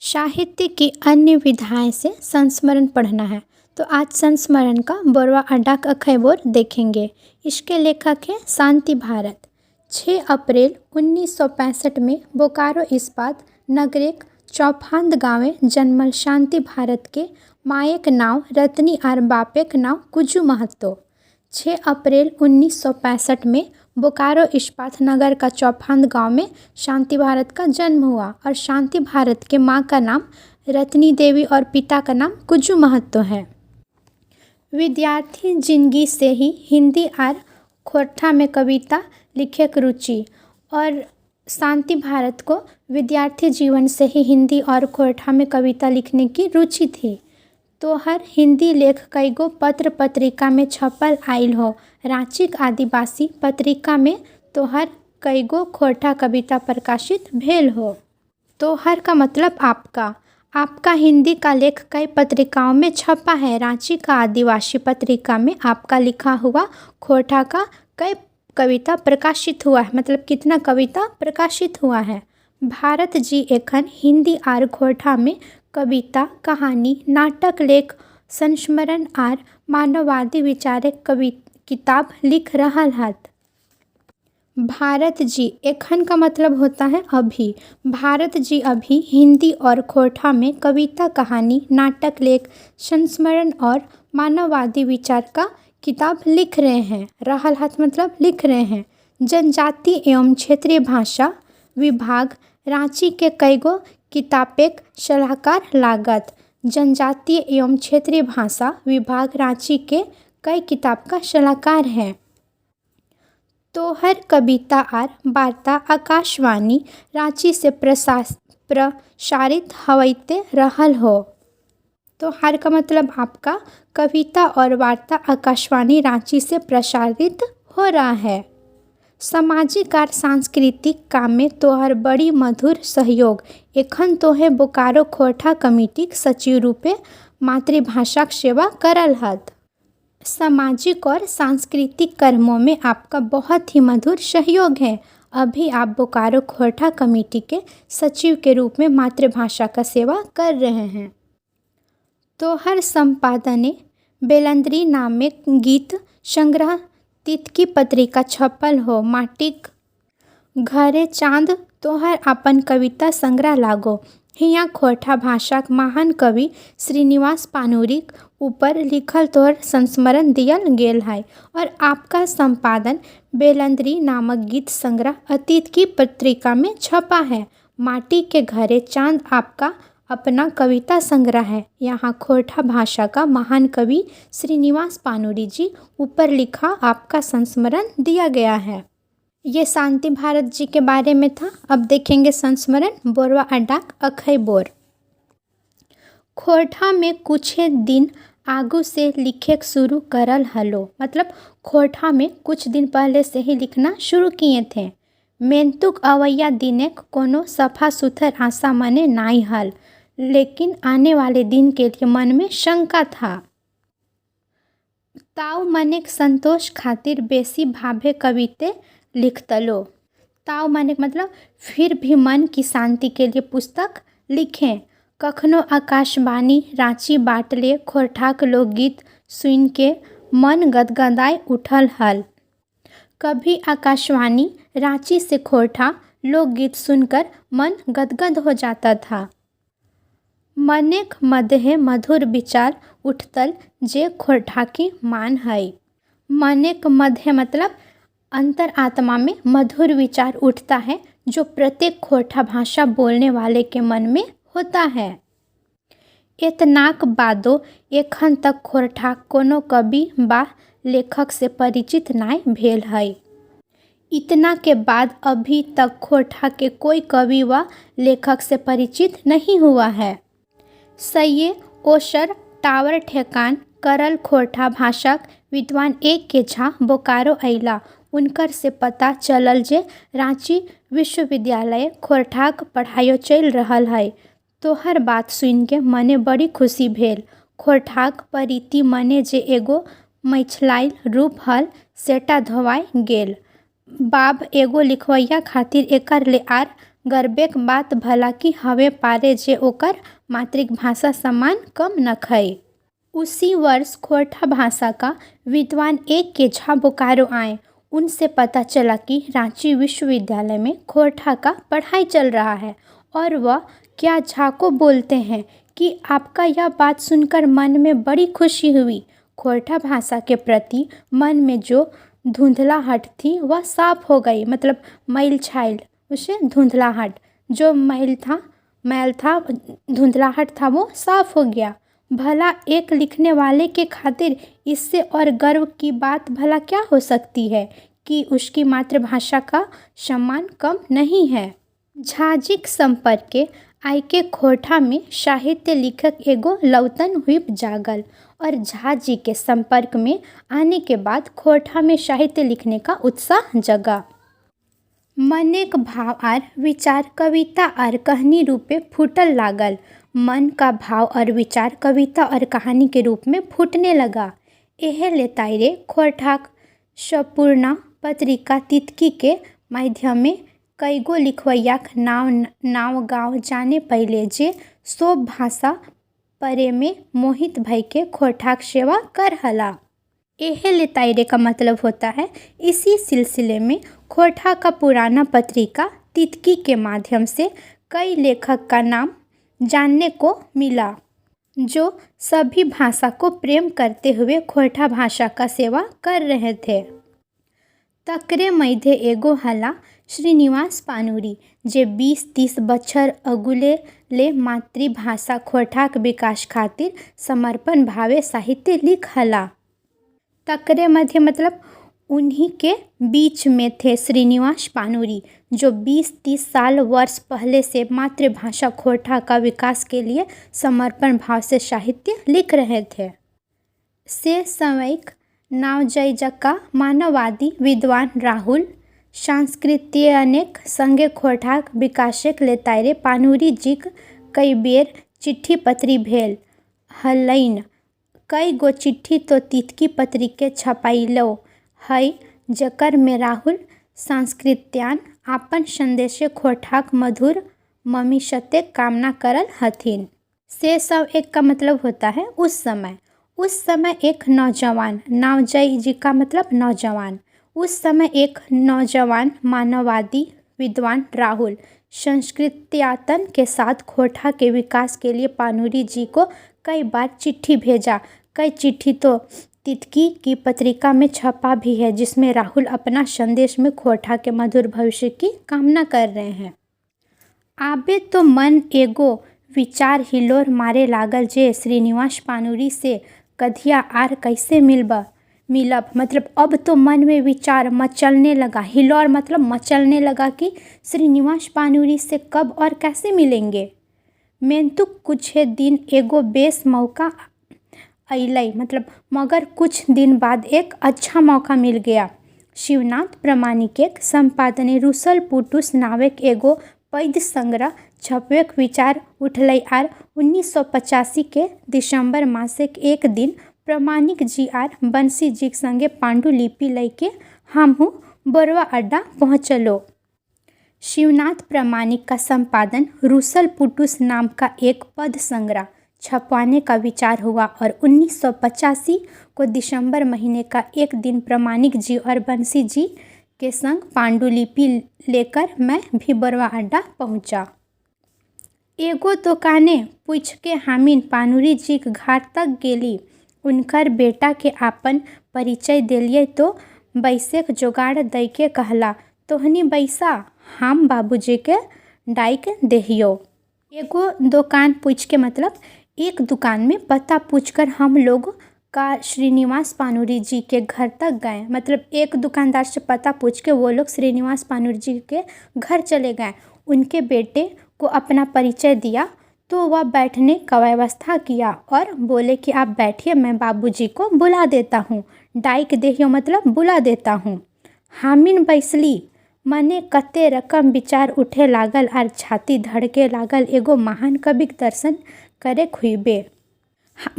साहित्य की अन्य विधाएं से संस्मरण पढ़ना है। तो आज संस्मरण का बोरवा अड्डाक अखैबोर देखेंगे। इसके लेखक हैं शांति भारत। 6 अप्रैल 1965 में बोकारो इस्पात नगरेक चौफांद गाँवे जन्मल शांति भारत के मायक नाव रतनी आर बापेक नाव कुजू महतो। 6 अप्रैल 1965 में बोकारो इस्पात नगर का चौफांद गांव में शांति भारत का जन्म हुआ और शांति भारत के माँ का नाम रतनी देवी और पिता का नाम कुजू महतो है। विद्यार्थी जिंदगी से ही हिंदी और खोरठा में कविता लिखे की रुचि और शांति भारत को विद्यार्थी जीवन से ही हिंदी और खोरठा में कविता लिखने की रुचि थी। तो हर हिंदी लेख कईगो पत्र पत्रिका में छपल आइल हो। रांची आदिवासी पत्रिका में तोहर कईगो खोरठा कविता प्रकाशित भेल हो। तोहर का मतलब आपका हिंदी का लेख कई पत्रिकाओं में छपा है। रांची का आदिवासी पत्रिका में आपका लिखा हुआ खोरठा का कई कविता प्रकाशित हुआ है। मतलब कितना कविता प्रकाशित हुआ है। भारत जी एखन हिंदी आर खोरठा में कविता कहानी नाटक लेख संस्मरण आर मानववादी विचारे किताब लिख रहा है। भारत जी एखन का मतलब होता है अभी। भारत जी अभी हिंदी और खोरठा में कविता कहानी नाटक लेख संस्मरण और मानववादी विचार का किताब लिख रहे हैं। रहल हाथ मतलब लिख रहे हैं। जनजाति एवं क्षेत्रीय भाषा विभाग रांची के कईगो किताबेक सलाहकार लागत। जनजातीय एवं क्षेत्रीय भाषा विभाग रांची के कई किताब का सलाहकार है। तोहर कविता और वार्ता आकाशवाणी रांची से प्रसारित होते रहल हो। तोहर का मतलब आपका कविता और वार्ता आकाशवाणी रांची से प्रसारित हो रहा है। सामाजिक और सांस्कृतिक काम में तोहर बड़ी मधुर सहयोग। एखन तोहे बोकारो खोरठा कमेटी सचिव रूपे मातृभाषा सेवा करल हत। सामाजिक और सांस्कृतिक कर्मों में आपका बहुत ही मधुर सहयोग है। अभी आप बोकारो खोरठा कमेटी के सचिव के रूप में मातृभाषा का सेवा कर रहे हैं। तोहर संपादने बेलंदरी नाम में गीत संग्रह तितकी पत्रिका छपल हो। माटिक घरे चांद तोहर अपन कविता संग्रह लागो। हिया खोरठा भाषा महान कवि श्रीनिवास पानुरी ऊपर लिखल तोहर संस्मरण दियल गेल है। और आपका संपादन बेलंदरी नामक गीत संग्रह अतीत की पत्रिका में छपा है। माटी के घरे चांद आपका अपना कविता संग्रह है। यहाँ खोरठा भाषा का महान कवि श्रीनिवास पानुरी जी ऊपर लिखा आपका संस्मरण दिया गया है। ये शांति भारत जी के बारे में था। अब देखेंगे संस्मरण बोरवा अड्डाक अखैबोर। खोरठा में कुछ दिन आगू से लिखे शुरू करल हलो। मतलब खोरठा में कुछ दिन पहले से ही लिखना शुरू किए थे। मेंतुक अवैया दिनेक कोनो सफा सुथर आशा मने नाई हल, लेकिन आने वाले दिन के लिए मन में शंका था। ताऊ मनेक संतोष खातिर बेसी भावे कविते लिखतलो। ताऊ मनेक मतलब फिर भी मन की शांति के लिए पुस्तक लिखें। कखनो आकाशवाणी रांची बाटले खोरठाक लोकगीत सुन के मन गदगदाए उठल हल। कभी आकाशवाणी रांची से खोरठा लोकगीत सुनकर मन गदगद हो जाता था। मनेक मध्य मधुर विचार उठतल जे खोरठा की मान है। मनेक मध्य मतलब अंतर आत्मा में मधुर विचार उठता है जो प्रत्येक खोरठा भाषा बोलने वाले के मन में होता है। एतनाक बादो एखन तक खोरठा कोनो कवि बा लेखक से परिचित नाय भेल है। इतना के बाद अभी तक खोरठा के कोई कवि व लेखक से परिचित नहीं हुआ है। सये ओसर टावर ठेकान करल खोरठा भाषाक विद्वान एक के झा बोकारो अइला। उनकर से पता चलल जे रांची विश्वविद्यालय खोरठाक पढ़ाइयो चल रहल है। तोहर बात सुन के मने बड़ी खुशी भेल। खोरठाक परिति मने जे एगो मैथिलाइल रूप हल सेटा धोवाई गेल। बाब एगो लिखवैया खातिर एकर ले आर गर्वेक बात भला कि हवे पारे जे ओकर मातृभाषा समान कम न खई। उसी वर्ष खोरठा भाषा का विद्वान एक के झा बोकारो आए। उनसे पता चला कि रांची विश्वविद्यालय में खोरठा का पढ़ाई चल रहा है और वह क्या झा को बोलते हैं कि आपका यह बात सुनकर मन में बड़ी खुशी हुई। खोरठा भाषा के प्रति मन में जो धुंधलाहट थी वह साफ हो गई, मतलब मैल छाइल उसे धुंधलाहट, जो मैल था धुंधलाहट था वो साफ हो गया। भला एक लिखने वाले के खातिर इससे और गर्व की बात भला क्या हो सकती है कि उसकी मातृभाषा का सम्मान कम नहीं है। झाजिक संपर्क के आइके खोरठा में साहित्य लेखक एगो लौतन हुई जागल और झा जी के संपर्क में आने के बाद खोरठा में साहित्य लिखने का उत्साह जगा। मनेक भाव आर विचार कविता आर कहानी रूपे फूटल लागल। मन का भाव और विचार कविता और कहानी के रूप में फूटने लगा। एहे लेताइरे खोरठाक संपूर्णा पत्रिका तितकी के माध्यमे कईगो लिखवैयाक नाव गाँव जाने पहले जे सोब भाषा परे में मोहित भई के खोरठाक सेवा कर हला। एहे लेताइरे का मतलब होता है इसी सिलसिले में खोरठा का पुराना पत्रिका तितकी के माध्यम से कई लेखक का नाम जानने को मिला जो सभी भाषा को प्रेम करते हुए खोरठा भाषा का सेवा कर रहे थे। तकरे मध्य एगो हला श्रीनिवास पानुरी जे 20-30 बछर अगुले ले मातृभाषा खोरठाक विकास खातिर समर्पण भावे साहित्य लिख हला। तकरे मध्य मतलब उन्हीं के बीच में थे श्रीनिवास पानुरी जो 20-30 साल वर्ष पहले से मातृभाषा खोरठा का विकास के लिए समर्पण भाव से साहित्य लिख रहे थे। से समयिक नावजयजका मानववादी विद्वान राहुल सांस्कृतिक संगे खोरठाक विकासक लेताइरे पानुरी जीक कई बेर चिट्ठी पत्री भेल हलैन। कई गो चिट्ठी तो तितकी पत्रिके छपाइलो है जकर में राहुल सांस्कृत्यान आपन संदेशे खोरठाक मधुर ममिषते कामना करल हथिन। से सब एक का मतलब होता है उस समय एक नौजवान, नावजय जी का मतलब नौजवान, उस समय एक नौजवान मानववादी विद्वान राहुल संस्कृत्यातन के साथ खोरठा के विकास के लिए पानुरी जी को कई बार चिट्ठी भेजा। कई चिट्ठी तो तितकी की पत्रिका में छपा भी है जिसमें राहुल अपना संदेश में खोरठा के मधुर भविष्य की कामना कर रहे हैं। आबे तो मन एगो विचार हिलोर मारे लागल जे श्रीनिवास पानुरी से कधिया आर कैसे मिलब, मतलब अब तो मन में विचार मचलने लगा। हिलोर मतलब मचलने लगा कि श्रीनिवास पानुरी से कब और कैसे मिलेंगे। मेंतु कुछ दिन एगो बेस मौका अइलै, मतलब मगर कुछ दिन बाद एक अच्छा मौका मिल गया। शिवनाथ प्रामाणिक एक संपादने रुसल पुटुस नावेक एगो पद्य संग्रह छपवेक विचार उठलै आर 1985 के दिसंबर मासेक एक दिन प्रामाणिक जी आर बंसी जी संगे पांडुलिपि लैके हमहू बोरवा अड्डा पहुँचलो। शिवनाथ प्रामाणिक का संपादन रुसल पुटुस नाम का एक पद्य संग्रह छपवाने का विचार हुआ और 1985 को दिसंबर महीने का एक दिन प्रामाणिक जी और बंसी जी के संग पांडुलिपि लेकर मैं भी बोरवा अड्डा पहुंचा। एगो दुकाने पूछ के हामिन पानुरी जी के घर तक गेली। उनकर बेटा के आपन परिचय दिलिये तो बैसेक जोगाड़ दैके कहला, तोहनी बैसा हम बाबूजी के डाइक देहियो। एगो दुकान पूछ के मतलब एक दुकान में पता पूछकर हम लोग का श्रीनिवास पानुरी जी के घर तक गए। मतलब एक दुकानदार से पता पूछ के वो लोग श्रीनिवास पानुरी जी के घर चले गए। उनके बेटे को अपना परिचय दिया तो वह बैठने का व्यवस्था किया और बोले कि आप बैठिए, मैं बाबूजी को बुला देता हूँ। डाइक देहियो मतलब बुला देता हूँ। हामिन बैसली, मने कते रकम विचार उठे लागल और छाती धड़के लागल। एगो महान कवि के दर्शन करे खुइबे।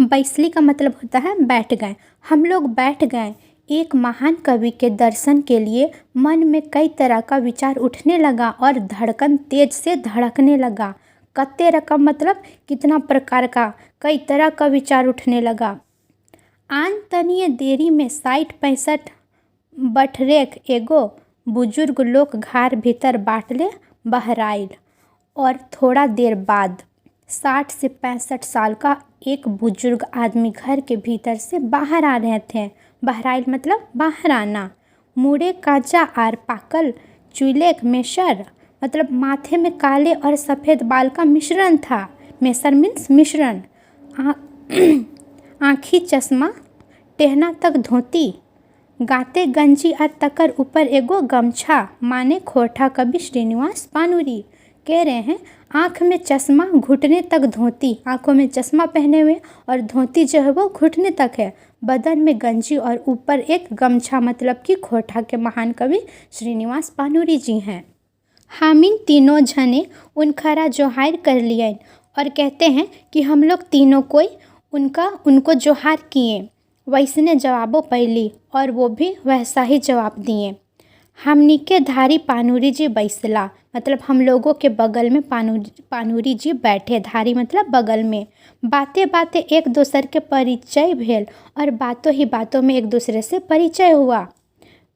बैसली का मतलब होता है बैठ गए। हम लोग बैठ गए। एक महान कवि के दर्शन के लिए मन में कई तरह का विचार उठने लगा और धड़कन तेज से धड़कने लगा। कत्ते रकम मतलब कितना प्रकार का, कई तरह का विचार उठने लगा। आन तनिए देरी में 60-65 बटरेक एगो बुजुर्ग लोग घर भीतर बाटले बहराइल और थोड़ा देर बाद 60 से 65 साल का एक बुजुर्ग आदमी घर के भीतर से बाहर आ रहे थे। बहराइल मतलब बाहर आना। मुड़े कांचा आर पाकल चुलेक मेसर मतलब माथे में काले और सफ़ेद बाल का मिश्रण था। मेसर मीन्स मिश्रण। आँखी चश्मा, टेहना तक धोती, गाते गंजी और तकर ऊपर एगो गमछा। माने खोटा कवि श्रीनिवास पानुरी कह रहे हैं आँख में चश्मा, घुटने तक धोती, आँखों में चश्मा पहने हुए और धोती जो है वो घुटने तक है, बदन में गंजी और ऊपर एक गमछा, मतलब कि खोटा के महान कवि श्रीनिवास पानुरी जी हैं। हामिन तीनों जने उनखरा जोहार कर लिए और कहते हैं कि हम लोग तीनों कोई उनको जोहार किए। वैसने जवाबों पैली और वो भी वैसा ही जवाब दिए। हमनी के धारी पानुरी जी बैसला, मतलब हम लोगों के बगल में पानुरी जी बैठे। धारी मतलब बगल में। बातें बातें एक दूसरे के परिचय भेल और बातों ही बातों में एक दूसरे से परिचय हुआ।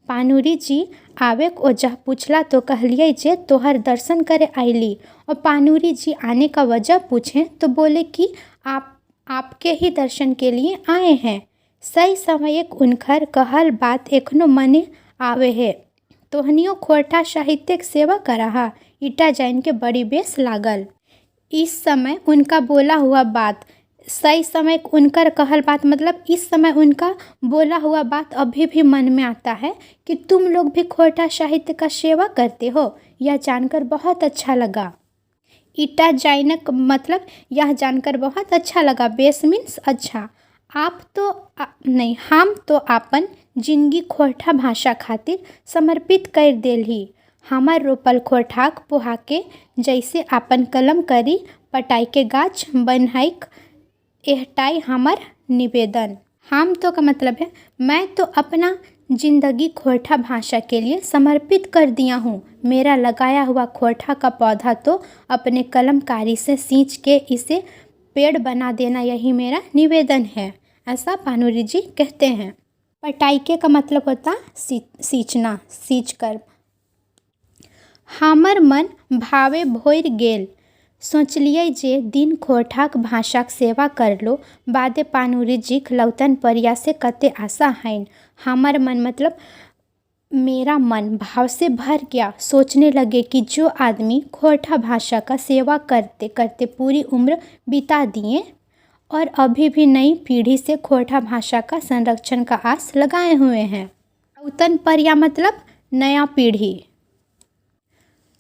पानुरी जी आवे को जह पूछला तो कहलिए जे तोहर दर्शन करे आईली। और पानुरी जी आने का वजह पूछें तो बोले कि आपके ही दर्शन के लिए आए हैं। सही समय एक उनखर कहल बात एखनो मने आवे है। तोहनियों खोटा साहित्य सेवा कराहा, ईटा जैन के बड़ी बेस लागल। इस समय उनका बोला हुआ बात, सही समय उनकर कहल बात मतलब इस समय उनका बोला हुआ बात अभी भी मन में आता है कि तुम लोग भी खोटा साहित्य का सेवा करते हो। यह जानकर बहुत अच्छा लगा। ईटा जैनक मतलब यह जानकर बहुत अच्छा लगा। बेस मीन्स अच्छा। हम तो आपन जिंदगी खोटा भाषा खातिर समर्पित कर देली। हमार रोपल खोटाक पोहाके जैसे आपन कलम करी पटाई के गाछ बनहाइक एहटाई हमार निवेदन। हम तो का मतलब है मैं तो अपना जिंदगी खोटा भाषा के लिए समर्पित कर दिया हूँ। मेरा लगाया हुआ खोटा का पौधा तो अपने कलमकारी से सींच के इसे पेड़ बना देना, यही मेरा निवेदन है, ऐसा पानुरी जी कहते हैं। पटाइके का मतलब होता सींचना, सींच कर। हमर मन भावे भोर गेल, सोचलिए जे दिन खोटाक भाषाक सेवा कर लो। बादे पानुरी जी लौतन परिया से कते आशा हैं। हमर मन मतलब मेरा मन भाव से भर गया। सोचने लगे कि जो आदमी खोटा भाषा का सेवा करते करते पूरी उम्र बिता दिए और अभी भी नई पीढ़ी से खोटा भाषा का संरक्षण का आस लगाए हुए हैं। लौतन परिया मतलब नया पीढ़ी।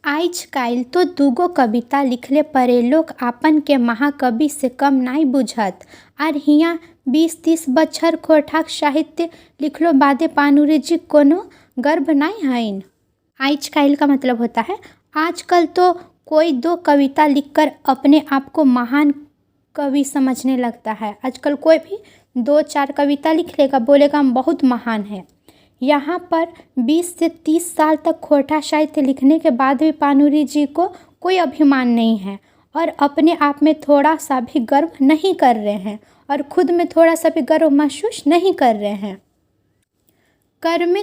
आज काल तो दूगो कविता लिखले परे लोग आपन के महाकवि से कम नहीं बुझत। और हिया 20-30 बछर खोटाक साहित्य लिखलो बादे पानुरी जी कोनो गर्व नहीं हईन। आज काल का मतलब होता है आजकल तो कोई 2 कविता लिखकर अपने आप को महान कवि समझने लगता है। आजकल कोई भी 2-4 कविता लिख लेगा, बोलेगा हम बहुत महान है। यहाँ पर 20 से 30 साल तक खोटा साहित्य लिखने के बाद भी पानुरी जी को कोई अभिमान नहीं है और अपने आप में थोड़ा सा भी गर्व नहीं कर रहे हैं और खुद में थोड़ा सा भी गर्व महसूस नहीं कर रहे हैं।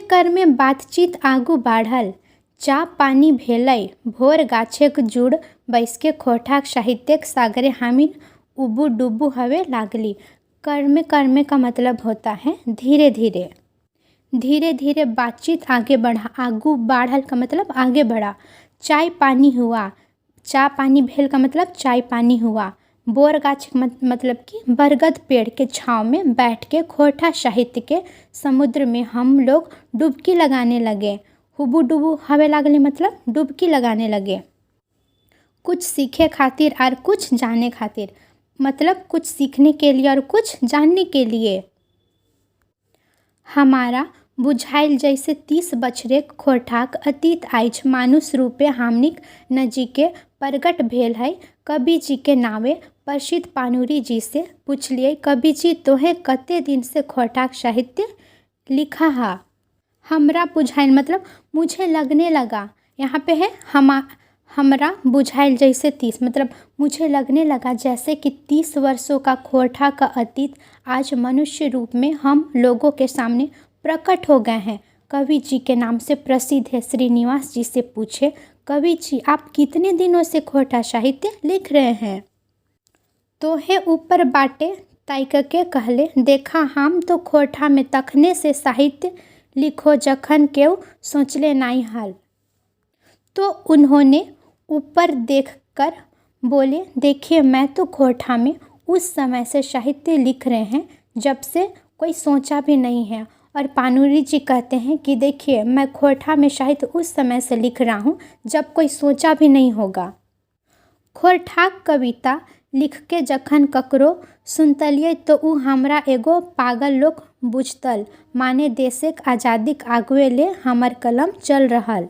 कर में बातचीत आगू बढ़ल, चा पानी भेलै, भोर गाछेक जुड़ बैसके खोटाक साहित्यक सागरे हामिन उबू डुबू हवे लागली। कर में का मतलब होता है धीरे धीरे बातचीत आगे बढ़ा। आगू बढ़ल का मतलब आगे बढ़ा। चाय पानी हुआ, चा पानी भेल का मतलब चाय पानी हुआ। बोर गाछ मतलब कि बरगद पेड़ के छांव में बैठ के खोटा साहित्य के समुद्र में हम लोग डुबकी लगाने लगे। हुबू डुबू हवे लागली मतलब डुबकी लगाने लगे। कुछ सीखे खातिर और कुछ जाने खातिर, मतलब कुछ सीखने के लिए और कुछ जानने के लिए। हमारा बुझाइल जैसे 30 बछरे खोटाक अतीत आइज मानुष रूपे हमनिक नजीके प्रगट भेल है। कवि जी के नावे प्रसिद्ध पानुरी जी से पूछलिए, कवि जी तोहे कते दिन से खोटाक साहित्य लिखा हा। हमरा बुझाइल मतलब मुझे लगने लगा। यहाँ पे है हमरा बुझाइल जैसे 30 मतलब मुझे लगने लगा जैसे कि 30 वर्षों का खोरठा का अतीत आज मनुष्य रूप में हम लोगों के सामने प्रकट हो गए हैं। कवि जी के नाम से प्रसिद्ध है। श्रीनिवास जी से पूछे, कवि जी आप कितने दिनों से खोरठा साहित्य लिख रहे हैं? तो है ऊपर बाटे ताइक के कहले, देखा हम तो खोरठा में तखने से साहित्य लिखो जखन केव सोचले नाई हाल। तो उन्होंने ऊपर देखकर बोले, देखिए मैं तो खोरठा में उस समय से साहित्य लिख रहे हैं जब से कोई सोचा भी नहीं है। और पानुरी जी कहते हैं कि देखिए मैं खोरठा में साहित्य उस समय से लिख रहा हूँ जब कोई सोचा भी नहीं होगा। खोरठाक कविता लिख के जखन ककरो सुनतलिए तो उ हमरा एगो पागल लोग बुझतल, माने देशक आज़ादीक आगुए ले हमर कलम चल रहल।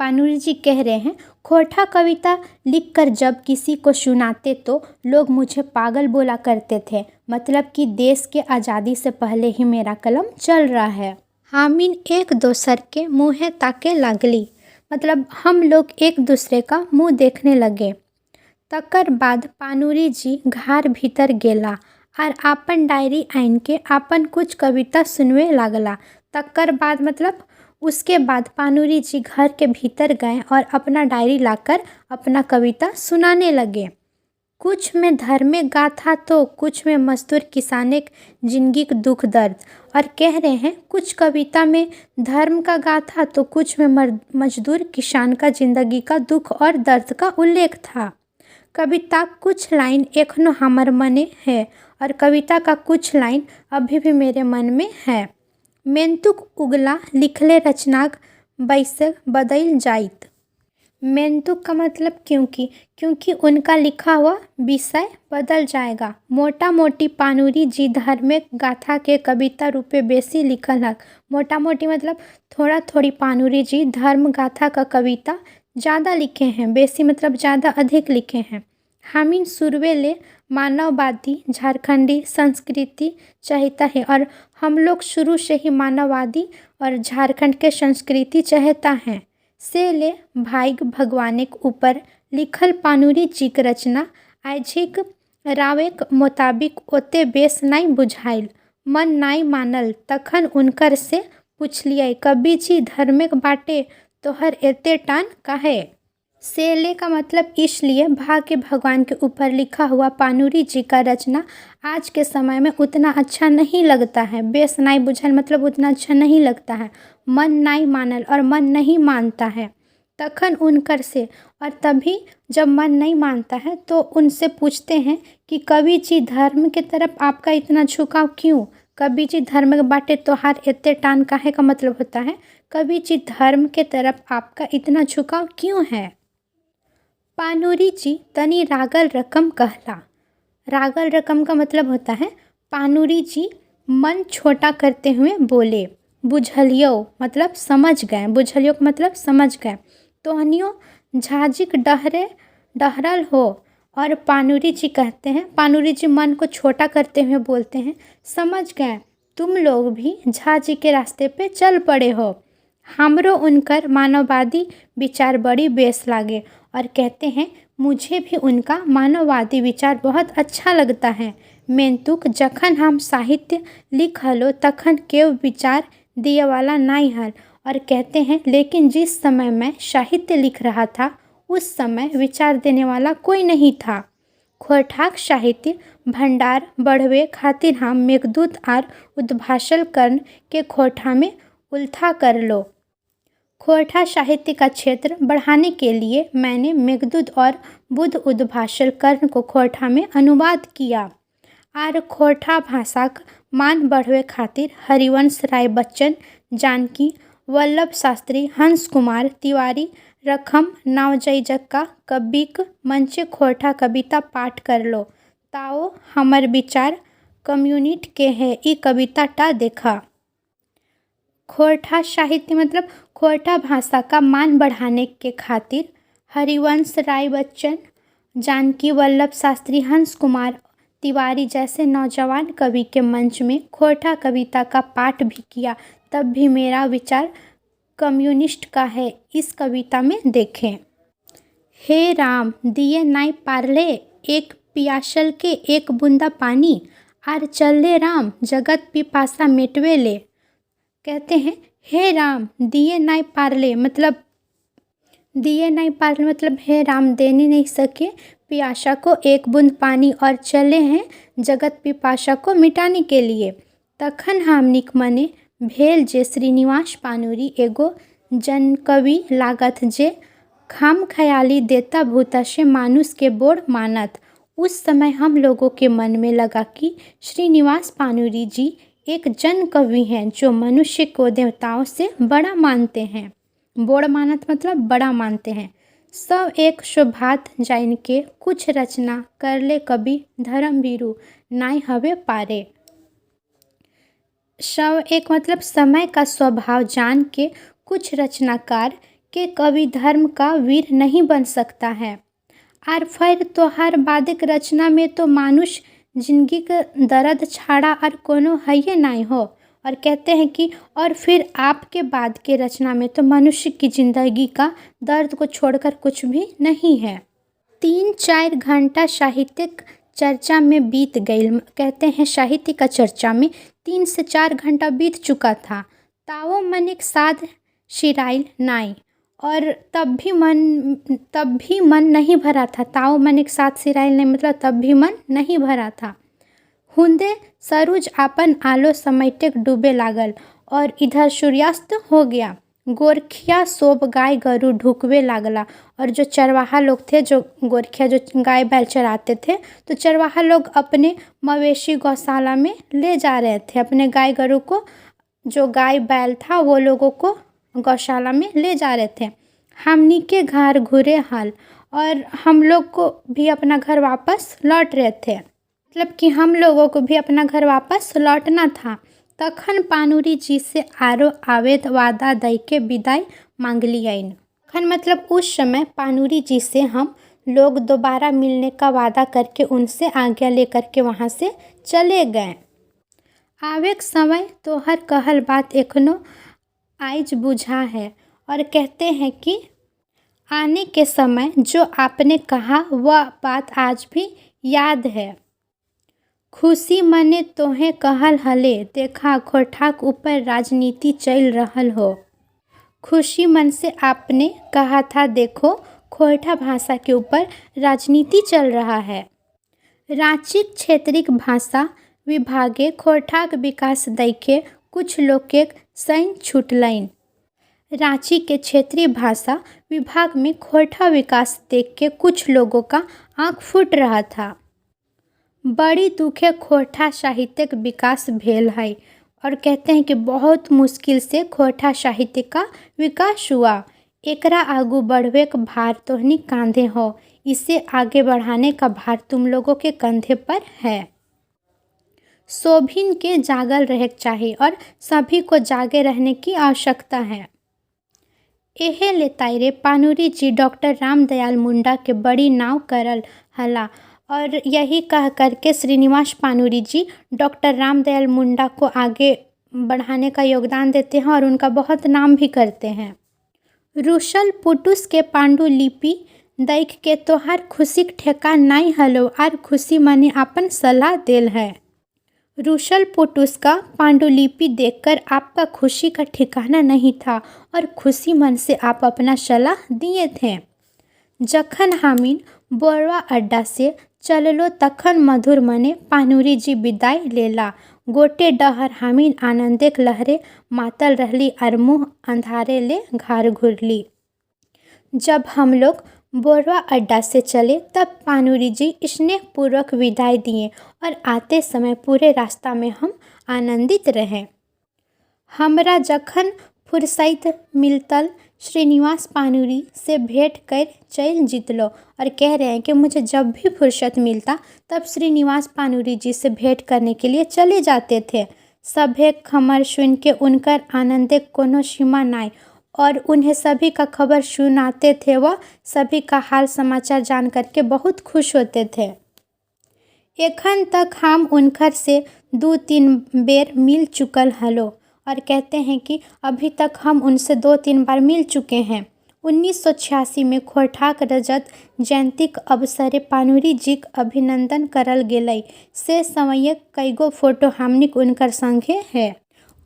पानुरी जी कह रहे हैं, खोरठा कविता लिखकर जब किसी को सुनाते तो लोग मुझे पागल बोला करते थे, मतलब कि देश के आज़ादी से पहले ही मेरा कलम चल रहा है। हामिन एक दोसर के मुँहे ताके लागली, मतलब हम लोग एक दूसरे का मुँह देखने लगे। तकर बाद पानुरी जी घर भीतर गेला और आपन डायरी आइन के आपन कुछ कविता सुनवे लागला। तकर बाद मतलब उसके बाद पानुरी जी घर के भीतर गए और अपना डायरी लाकर अपना कविता सुनाने लगे। कुछ में धर्मे गाथा तो कुछ में मजदूर किसाने जिंदगी का दुख दर्द। और कह रहे हैं कुछ कविता में धर्म का गाथा तो कुछ में मजदूर किसान का जिंदगी का दुख और दर्द का उल्लेख था। कविता कुछ लाइन एखनो हमर मने है और कविता का कुछ लाइन अभी भी मेरे मन में है। मेंतुक उगला लिखले रचनाक बैसक बदल जाइत। मेंतुक का मतलब क्योंकि उनका लिखा हुआ विषय बदल जाएगा। मोटा मोटी पानुरी जी धार्मिक गाथा के कविता रूपे बेसी लिखल हक। मोटा मोटी मतलब थोड़ा थोड़ी पानुरी जी धर्म गाथा का कविता ज़्यादा लिखे हैं, बेसी मतलब ज़्यादा अधिक लिखे हैं। हामिन शुरुए ले मानववादी झारखंडी संस्कृति चाहता है और हम लोग शुरू से ही मानववादी और झारखंड के संस्कृति चाहता हैं। से ले भाई भगवानेक ऊपर लिखल पानुरी जी के रचना आइझिक रावेक मुताबिक ओते बेस नहीं बुझाइल, मन नहीं मानल। तखन उनकर से पूछलिए, कवि जी धर्मिक बाटे तोहर एते टान काहे? सेले का मतलब इसलिए भाग्य भगवान के ऊपर लिखा हुआ पानुरी जी का रचना आज के समय में उतना अच्छा नहीं लगता है। बेस नहीं बुझल मतलब उतना अच्छा नहीं लगता है। मन नहीं मानल और मन नहीं मानता है। तखन उनकर से, और तभी जब मन नहीं मानता है तो उनसे पूछते हैं कि कवि जी धर्म के तरफ आपका इतना झुकाव क्यों? कवि जी धर्म के बाटे तोहार एते टान काहे का मतलब होता है कवि जी धर्म के तरफ आपका इतना झुकाव क्यों है? पानुरी जी तनी रागल रकम कहला। रागल रकम का मतलब होता है पानुरी जी मन छोटा करते हुए बोले। बुझलियो मतलब समझ गए, बुझलियो का मतलब समझ गए। तोहनियो झाजिक डहरल हो। और पानुरी जी कहते हैं, पानुरी जी मन को छोटा करते हुए बोलते हैं, समझ गए तुम लोग भी झाजी के रास्ते पे चल पड़े हो। हमरो उनकर मानववादी विचार बड़ी बेस लागे और कहते हैं मुझे भी उनका मानववादी विचार बहुत अच्छा लगता है। मेंतुक जखन हम साहित्य लिख हलो तखन केव विचार दिए वाला नहीं हल। और कहते हैं लेकिन जिस समय मैं साहित्य लिख रहा था उस समय विचार देने वाला कोई नहीं था। खोरठाक साहित्य भंडार बढ़वे खातिर हम मेघदूत और उद्भाषण कर्ण के खोरठा में उल्था कर लो। खोरठा साहित्य का क्षेत्र बढ़ाने के लिए मैंने मेघदूत और बुद्ध उद्भाषण कर्ण को खोरठा में अनुवाद किया। और खोरठा भाषा का मान बढ़वे खातिर हरिवंश राय बच्चन, जानकी वल्लभ शास्त्री, हंस कुमार तिवारी, रखम नावजैजका कविक मंचे खोरठा कविता पाठ कर लो। ताओ हमर विचार कम्युनिट के है ई कविता टा देखा। खोरठा साहित्य मतलब खोरठा भाषा का मान बढ़ाने के खातिर हरिवंश राय बच्चन, जानकी वल्लभ शास्त्री, हंस कुमार तिवारी जैसे नौजवान कवि के मंच में खोरठा कविता का पाठ भी किया, तब भी मेरा विचार कम्युनिस्ट का है। इस कविता में देखें। हे राम दिए नाई पारले, एक पियासल के एक बूंदा पानी, आर चले राम जगत पिपासा मिटवे ले। कहते हैं हे राम दिए नाई पारले मतलब हे राम दे नहीं सके पियासा को एक बूंद पानी और चले हैं जगत पिपासा को मिटाने के लिए। तखन हमनिक मने भेल जे श्रीनिवास पानुरी एगो जनकवि लागत जे खाम ख्याली देता भूता से मानुष के बोर मानत। उस समय हम लोगों के मन में लगा कि श्रीनिवास पानुरी जी एक जन कवि हैं जो मनुष्य को देवताओं से बड़ा मानते हैं। बोड़ मानत मतलब बड़ा मानते हैं। सब एक शोभात जाइन के कुछ रचना कर ले कवि धर्मवीरू नाई हवे पारे। सब एक मतलब समय का स्वभाव जान के कुछ रचनाकार के कवि धर्म का वीर नहीं बन सकता है। और फिर तो हर बादिक रचना में तो मानुष जिंदगी का दर्द छाड़ा और कोनो है नहीं हो। और कहते हैं कि और फिर आपके बाद के रचना में तो मनुष्य की जिंदगी का दर्द को छोड़कर कुछ भी नहीं है। 3-4 घंटा साहित्यिक चर्चा में बीत गई। कहते हैं साहित्य का चर्चा में 3 से 4 घंटा बीत चुका था। तावो मन एक साध शिराइल नाई, और तब भी मन नहीं भरा था। ताओ मन एक साथ सिराइल नहीं मतलब तब भी मन नहीं भरा था। हुंदे सरूज आपन आलो समेटे डूबे लागल और इधर सूर्यास्त हो गया। गोरखिया सोब गाय गरू ढुकवे लागला। और जो चरवाहा लोग थे, जो गोरखिया जो गाय बैल चराते थे, तो चरवाहा लोग अपने मवेशी गौशाला में ले जा रहे थे। अपने गाय गरू को, जो गाय बैल था वो लोगों को गौशाला में ले जा रहे थे। हमनी के घर घुरे हाल, और हम लोग को भी अपना घर वापस लौट रहे थे। मतलब कि हम लोगों को भी अपना घर वापस लौटना था। तखन पानुरी जी से आरो आवेद वादा दई के विदाई मांग लियाइन। तखन मतलब उस समय पानुरी जी से हम लोग दोबारा मिलने का वादा करके उनसे आज्ञा लेकर के वहाँ से चले गए। आवेक समय तो हर कहल बात एखनो आइज बुझा है। और कहते हैं कि आने के समय जो आपने कहा वह बात आज भी याद है। खुशी मने तोहे कहल हले, देखा खोरठाक ऊपर राजनीति चल रहल हो। खुशी मन से आपने कहा था देखो खोरठा भाषा के ऊपर राजनीति चल रहा है। रांची क्षेत्रीय भाषा विभागे खोरठाक विकास दैके कुछ लोग के सैन छूटलैन। रांची के क्षेत्रीय भाषा विभाग में खोरठा विकास देख के कुछ लोगों का आंख फूट रहा था। बड़ी दुखे खोरठा साहित्यिक विकास भेल है। और कहते हैं कि बहुत मुश्किल से खोरठा साहित्य का विकास हुआ। एकरा आगू बढ़वे का भार तोहनी कांधे हो। इसे आगे बढ़ाने का भार तुम लोगों के कंधे पर है। सोभिन के जागल रहे चाहिए और सभी को जागे रहने की आवश्यकता है। एहे लेताइरे पानुरी जी डॉक्टर रामदयाल मुंडा के बड़ी नाव करल हला। और यही कह करके श्रीनिवास पानुरी जी डॉक्टर रामदयाल मुंडा को आगे बढ़ाने का योगदान देते हैं और उनका बहुत नाम भी करते हैं। रुशल पुटुस के पांडुलिपि देख के तो हर खुशी ठेका नहीं हलो, और खुशी मने अपन सलाह देल है। रुशल पुटुस का पांडुलिपि देखकर आपका खुशी का ठिकाना नहीं था और खुशी मन से आप अपना सलाह दिए थे। जखन हामिन बोरवा अड्डा से चललो तखन मधुर मने पानुरी जी विदाई लेला। गोटे डहर हामिन आनंदेक लहरे मातल रहली और मुँह अंधारे ले घर घुरली। जब हम लोग बोरवा अड्डा से चले तब पानुरी जी स्नेहपूर्वक विदाई दिए और आते समय पूरे रास्ता में हम आनंदित रहे। हमरा जखन फुर्सत मिलतल श्रीनिवास पानुरी से भेंट कर चल जितलो। और कह रहे हैं कि मुझे जब भी फुर्सत मिलता तब श्रीनिवास पानुरी जी से भेंट करने के लिए चले जाते थे। सभे खबर सुन के उनकर आनंदे कोनो सीमा नहीं, और उन्हें सभी का खबर सुनाते थे। वह सभी का हाल समाचार जान करके बहुत खुश होते थे। एखन तक हम उनकर से 2-3 बेर मिल चुकल हलो और कहते हैं कि अभी तक हम उनसे 2-3 बार मिल चुके हैं। 1986 में खोरठाक रजत जयंतीक अवसरे पानुरी जीक अभिनंदन करल गेलै। से समयक कईगो फोटो हमनिक उनकर संगे है।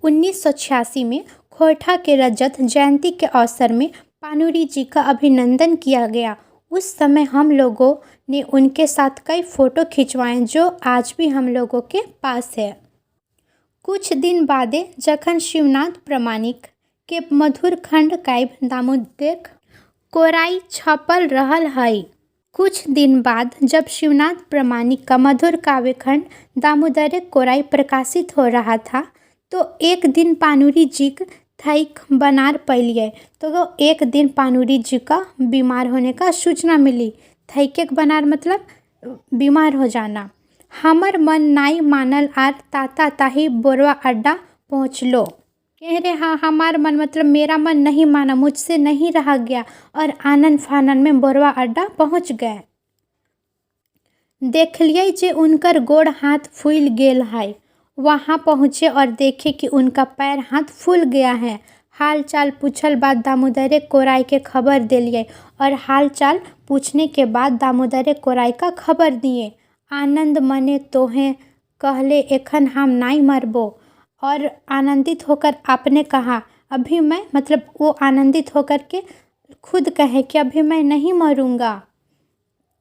1986 में खोरठा के रजत जयंती के अवसर में पानुरी जी का अभिनंदन किया गया। उस समय हम लोगों ने उनके साथ कई फोटो खिंचवाए जो आज भी हम लोगों के पास है। कुछ दिन बादे जखन शिवनाथ प्रामाणिक के मधुर खंड काव्य दामोदर कोराई छपल रहल हई। कुछ दिन बाद जब शिवनाथ प्रामाणिक का मधुर काव्य खंड दामोदर कोराई प्रकाशित हो रहा था तो एक दिन पानुरी जी थैक बनार पैलिए। तो एक दिन पानुरी जी का बीमार होने का सूचना मिली। थैकेक बनार मतलब बीमार हो जाना। हमर मन नाई मानल आर ताता ताही बोरवा अड्डा पहुँचलो। कह रहे हाँ, हमार मन मतलब मेरा मन नहीं माना, मुझसे नहीं रहा गया और आनन फानन में बोरवा अड्डा पहुँच गए। देखलिए जे उनकर गोड़ हाथ फूल गेल है। वहाँ पहुँचे और देखे कि उनका पैर हाथ फूल गया है। हाल चाल पूछल बाद दामोदर कोराई के खबर दिलिए और हाल चाल पूछने के बाद दामोदर कोराई का खबर दिए। आनंद मने तोहें कहले एखन हम नाई मरबो। और आनंदित होकर आपने कहा अभी मैं मतलब वो आनंदित होकर के खुद कहे कि अभी मैं नहीं मरूंगा।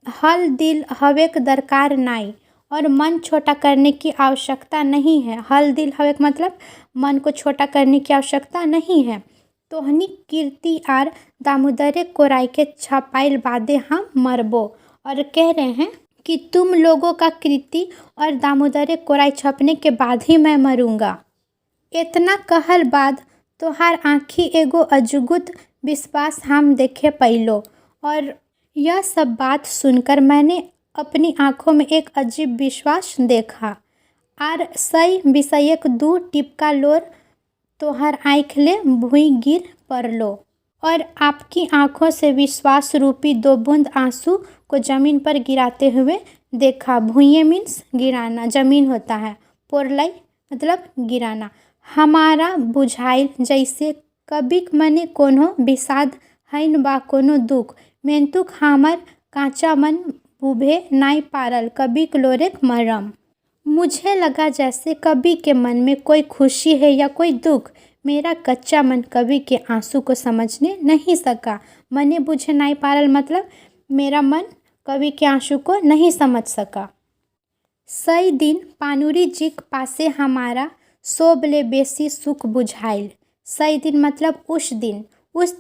हल दिल हवेक दरकार नाई और मन छोटा करने की आवश्यकता नहीं है। हल दिल हवेक मतलब मन को छोटा करने की आवश्यकता नहीं है। तोहनी कीर्ति आर दामोदर कोराई के छपाइल बादे हम मरबो। और कह रहे हैं कि तुम लोगों का कीर्ति और दामोदर कोराई छपने के बाद ही मैं मरूंगा। इतना कहल बाद तोहार आँखी एगो अजूगुत विश्वास हम देखे पैलो। और यह सब बात सुनकर मैंने अपनी आँखों में एक अजीब विश्वास देखा। आर सही विषयक 2 टिपका लोर तोहर आँख ले भुई गिर पड़लो और आपकी आँखों से विश्वास रूपी 2 बूंद आंसू को जमीन पर गिराते हुए देखा। भुइये मीन्स गिराना, जमीन होता है। पोरलाई मतलब गिराना। हमारा बुझाइल जैसे कबिक मने कोनो विषाद हैन बा कोनो दुख मेंतुक हमर कांचा मन बुझे नाई पारल कबिक लोरेक मरम। मुझे लगा जैसे कवि के मन में कोई खुशी है या कोई दुख। मेरा कच्चा मन कवि के आंसू को समझने नहीं सका। मने बुझे नाई पारल मतलब मेरा मन कवि के आंसू को नहीं समझ सका। सही दिन पानुरी जी के पासे हमारा सोबले बेसी सुख बुझाइल। सही दिन मतलब उस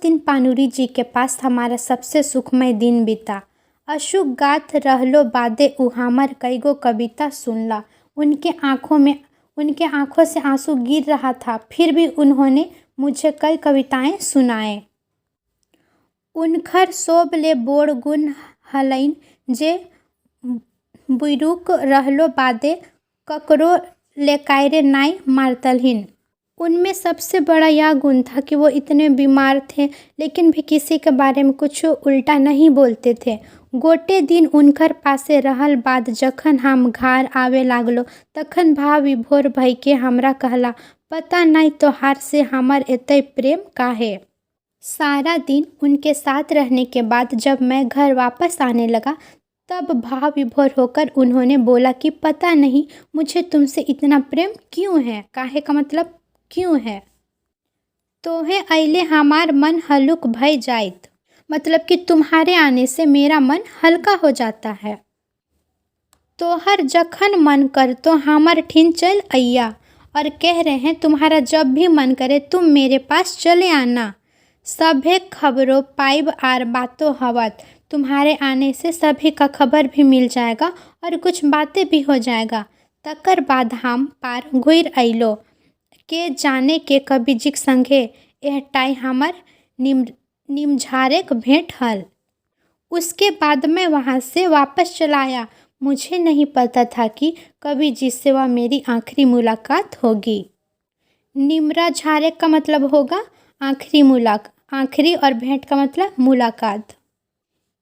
दिन पानुरी जी के पास हमारा सबसे सुखमय दिन बीता। अशुक गाथ रहलो बादे उ हमर कईगो कविता सुनला। उनके आंखों से आंसू गिर रहा था, फिर भी उन्होंने मुझे कई कविताएं सुनाए। उनखर सोबले बोड़ गुण हलैन जे बुइरुक रहलो बादे ककरो लेकायरे नाई मारतलहिन। उनमें सबसे बड़ा यह गुण था कि वो इतने बीमार थे लेकिन भी किसी के बारे में कुछ उल्टा नहीं बोलते थे। गोटे दिन उनकर पासे रहल बाद जखन हम घर आवे लागलो तखन भाव विभोर भई के हमरा कहला पता नहीं तोहार से हमर एतै प्रेम काहे। सारा दिन उनके साथ रहने के बाद जब मैं घर वापस आने लगा तब भाव विभोर होकर उन्होंने बोला कि पता नहीं मुझे तुमसे इतना प्रेम क्यों है। काहे का मतलब क्यों है। तोहे अइले हमार मन हलुक भय जाइत मतलब कि तुम्हारे आने से मेरा मन हल्का हो जाता है। तोहर जखन मन कर तो हमर ठिन चल अइया। और कह रहे हैं तुम्हारा जब भी मन करे तुम मेरे पास चले आना। सभे खबरों पाइब आर बातों हवत। तुम्हारे आने से सभी का खबर भी मिल जाएगा और कुछ बातें भी हो जाएगा। तकर बाद हम पार घुर अइलो के जाने के कवि जी संगे एहटाई हमर निमझारेक भेंट हल। उसके बाद मैं वहाँ से वापस चला आया। मुझे नहीं पता था कि कवि जी से वह मेरी आखिरी मुलाकात होगी। निमरा झारेक का मतलब होगा आखिरी मुलाकात, आखिरी और भेंट का मतलब मुलाकात।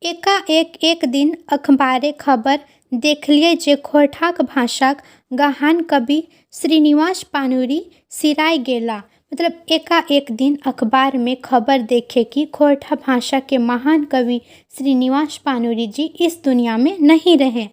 एक दिन अखबारे खबर देखलिए जे खोरठाक भाषाक गहान कवि श्रीनिवास पानुरी सिराय गेला। मतलब एकाएक दिन अखबार में खबर देखे कि खोरठा भाषा के महान कवि श्रीनिवास पानुरी जी इस दुनिया में नहीं रहे।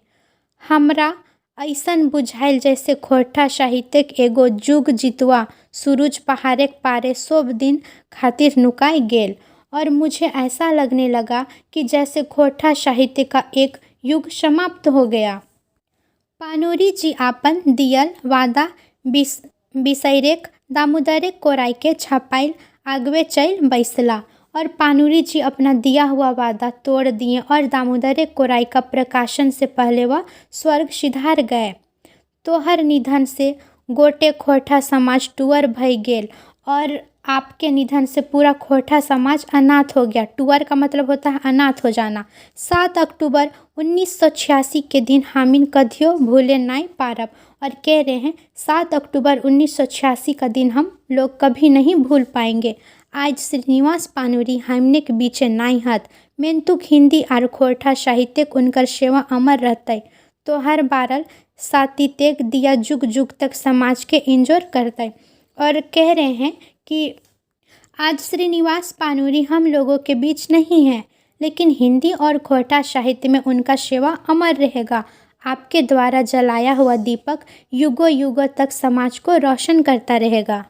हमरा ऐसन बुझाइल जैसे खोरठा साहित्यक एगो जुग जितवा सूरज पहाड़े पारे सब दिन खातिर नुकाई गेल, और मुझे ऐसा लगने लगा कि जैसे खोरठा साहित्य का एक युग समाप्त हो गया। पानुरी जी आपन दियल वादा बिसैरेक दामोदरे कोराई के छपाइल आगवे चल बैसला, और पानुरी जी अपना दिया हुआ वादा तोड़ दिए और दामोदरे कोराई का प्रकाशन से पहले वह स्वर्ग सिधार गए। तोहर निधन से गोटे खोरठा समाज टुअर भई गेल, और आपके निधन से पूरा खोरठा समाज अनाथ हो गया। टुअर का मतलब होता है अनाथ हो जाना। 7 अक्टूबर 1986 के दिन हामिन कधियो भूले नहीं पारब, और कह रहे हैं 7 अक्टूबर 1986 का दिन हम लोग कभी नहीं भूल पाएंगे। आज श्रीनिवास पानुरी हमने के बीचे नहीं हत, मेंतुक हिंदी और खोरठा साहित्यक उनकर सेवा अमर रहते। तो हर बारल सातितेक दिया जुग जुग तक समाज के इंजोर करते। और कह रहे हैं कि आज श्रीनिवास पानुरी हम लोगों के बीच नहीं है, लेकिन हिंदी और खोरठा साहित्य में उनका सेवा अमर रहेगा। आपके द्वारा जलाया हुआ दीपक युगों युगों तक समाज को रोशन करता रहेगा।